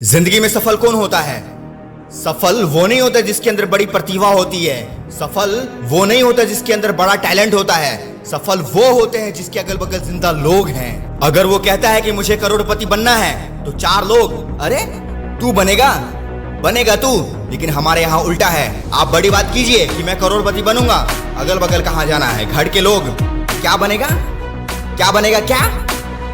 जिंदगी में सफल कौन होता है? सफल वो नहीं होता जिसके अंदर बड़ी प्रतिभा होती है। सफल वो नहीं होता जिसके अंदर बड़ा टैलेंट होता है। सफल वो होते हैं जिसके अगल बगल जिंदा लोग हैं। अगर वो कहता है कि मुझे करोड़पति बनना है तो चार लोग, अरे तू बनेगा तू, लेकिन हमारे यहाँ उल्टा है। आप बड़ी बात कीजिए कि मैं करोड़पति बनूंगा, अगल बगल कहाँ जाना है, घर के लोग क्या बनेगा क्या?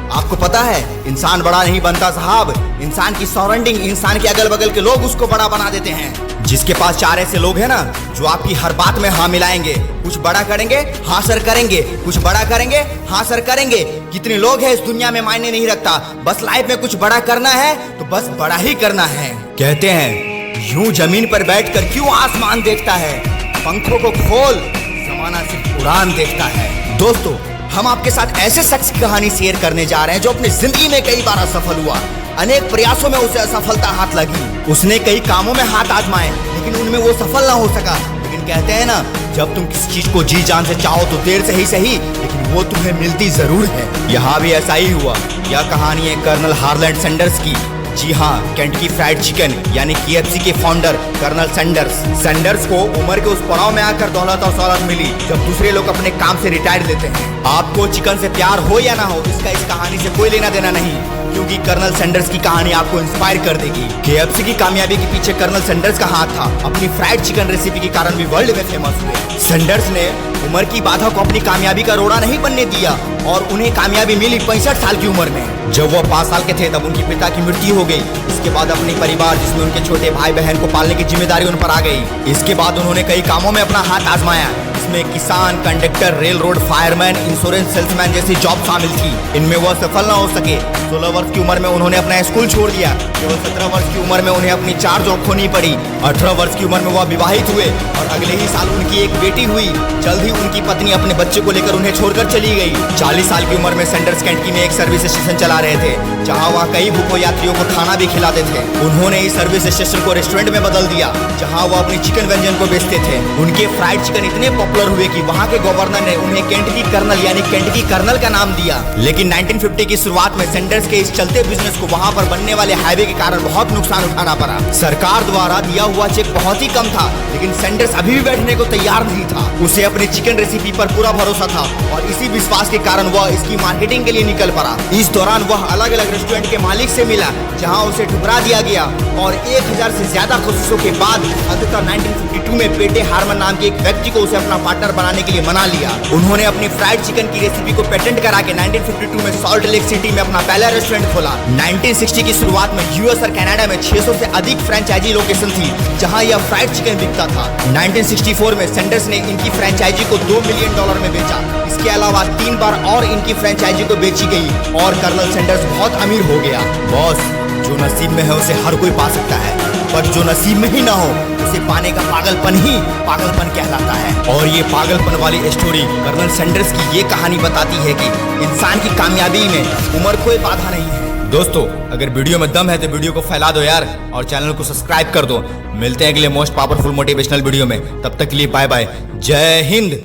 आपको पता है इंसान बड़ा नहीं बनता साहब, इंसान की सराउंडिंग, इंसान के अगल बगल के लोग उसको बड़ा बना देते हैं। जिसके पास चार ऐसे लोग हैं ना जो आपकी हर बात में हाँ मिलाएंगे, कुछ बड़ा करेंगे हाँ सर करेंगे, कुछ बड़ा करेंगे हाँ सर करेंगे। कितने लोग हैं इस दुनिया में मायने नहीं रखता, बस लाइफ में कुछ बड़ा करना है तो बस बड़ा ही करना है। कहते हैं यूं जमीन पर बैठकर क्यों आसमान देखता है, पंखों को खोल जमाना सिर्फ उड़ान देखता है। दोस्तों, हम आपके साथ ऐसे शख्स की कहानी शेयर करने जा रहे हैं जो अपनी जिंदगी में कई बार असफल हुआ। अनेक प्रयासों में उसे असफलता हाथ लगी, उसने कई कामों में हाथ आजमाए लेकिन उनमें वो सफल ना हो सका। लेकिन कहते हैं ना, जब तुम किसी चीज को जी जान से चाहो तो देर से ही सही, लेकिन वो तुम्हें मिलती जरूर है। यहाँ भी ऐसा ही हुआ। यह कहानी है कर्नल हार्लैंड सैंडर्स की। जी हाँ, केंटकी फ्राइड चिकन यानी KFC के फाउंडर कर्नल सैंडर्स को उम्र के उस पड़ाव में आकर दौलत और शौहरत मिली जब दूसरे लोग अपने काम से रिटायर लेते हैं। आपको चिकन से प्यार हो या ना हो, इसका इस कहानी से कोई लेना देना नहीं, क्योंकि कर्नल सैंडर्स की कहानी आपको इंस्पायर कर देगी। KFC की कामयाबी के पीछे कर्नल सैंडर्स का हाथ था। अपनी फ्राइड चिकन रेसिपी के कारण भी वर्ल्ड में फेमस हुए। सैंडर्स ने उम्र की बाधा को अपनी कामयाबी का रोड़ा नहीं बनने दिया और उन्हें कामयाबी मिली 65 साल की उम्र में। जब वो 5 साल के थे तब उनके पिता की मृत्यु हो गई। इसके बाद अपनी परिवार जिसमें उनके छोटे भाई बहन को पालने की जिम्मेदारी उन पर आ गई। इसके बाद उन्होंने कई कामों में अपना हाथ आजमाया। इसमें किसान, conductor, rail road, fireman, insurance salesman जैसी जॉब शामिल थी। इनमें वह सफल न हो सके। 16 वर्ष की उम्र में उन्होंने अपना स्कूल छोड़ दिया। केवल 17 वर्ष की उम्र में उन्हें अपनी 4 जॉब खोनी पड़ी। 18 वर्ष की उम्र में वह विवाहित हुए और अगले ही साल उनकी एक बेटी हुई। जल्द ही उनकी पत्नी अपने बच्चे को लेकर उन्हें छोड़कर चली गई। 40 साल की उम्र में सैंडर्स केंटकी में एक सर्विस स्टेशन चला रहे थे जहां वह कई भूखों यात्रियों को खाना भी खिलाते थे। उन्होंने इस सर्विस स्टेशन को रेस्टोरेंट में बदल दिया जहां वह अपनी चिकन व्यंजन को बेचते थे। उनके फ्राइड चिकन इतने पॉपुलर हुए कि वहां के गवर्नर ने उन्हें केंटकी कर्नल यानी केंटकी कर्नल का नाम दिया। लेकिन 1950 की शुरुआत में सैंडर्स के इस चलते बिजनेस को वहां पर बनने वाले हाईवे के कारण बहुत नुकसान उठाना पड़ा। सरकार द्वारा दिया हुआ चेक बहुत ही कम था, लेकिन सैंडर्स अभी भी बैठने को तैयार नहीं था। उसे अपनी चिकन रेसिपी पर पूरा भरोसा था और इसी विश्वास के कारण वह इसकी मार्केटिंग के लिए निकल पड़ा। इस दौरान वह अलग अलग रेस्टोरेंट के मालिक से मिला जहां उसे ठुकरा दिया गया और 1000 से ज्यादा कोशिशों के बाद अंततः 1952 में पेटे हार्मन नाम के एक व्यक्ति को उसे अपना पार्टनर बनाने के लिए मना लिया। उन्होंने अपनी फ्राइड चिकन की रेसिपी को पेटेंट करा के 1952 में सॉल्ट लेक सिटी में अपना पहला रेस्टोरेंट खोला। 1960 की शुरुआत में US और कनाडा में 600 से अधिक फ्रेंचाइजी लोकेशन थी जहां यह फ्राइड चिकन बिकता था। 1964 में सैंडर्स ने इनकी फ्रेंचाइजी को $2 मिलियन में बेचा। इसके अलावा 3 बार और इनकी फ्रेंचाइजी को बेची गई और कर्नल सैंडर्स बहुत अमीर हो गया। बॉस, जो नसीब में है उसे हर कोई पा सकता है, पर जो नसीब में ही ना हो उसे पाने का पागलपन ही पागलपन कहलाता है। और ये पागलपन वाली स्टोरी कर्नल सैंडर्स की ये कहानी बताती है कि इंसान की कामयाबी में उम्र कोई बाधा नहीं है। दोस्तों, अगर वीडियो में दम है तो वीडियो को फैला दो यार और चैनल को सब्सक्राइब कर दो। मिलते हैं अगले मोस्ट पावरफुल मोटिवेशनल वीडियो में, तब तक के लिए बाय बाय, जय हिंद।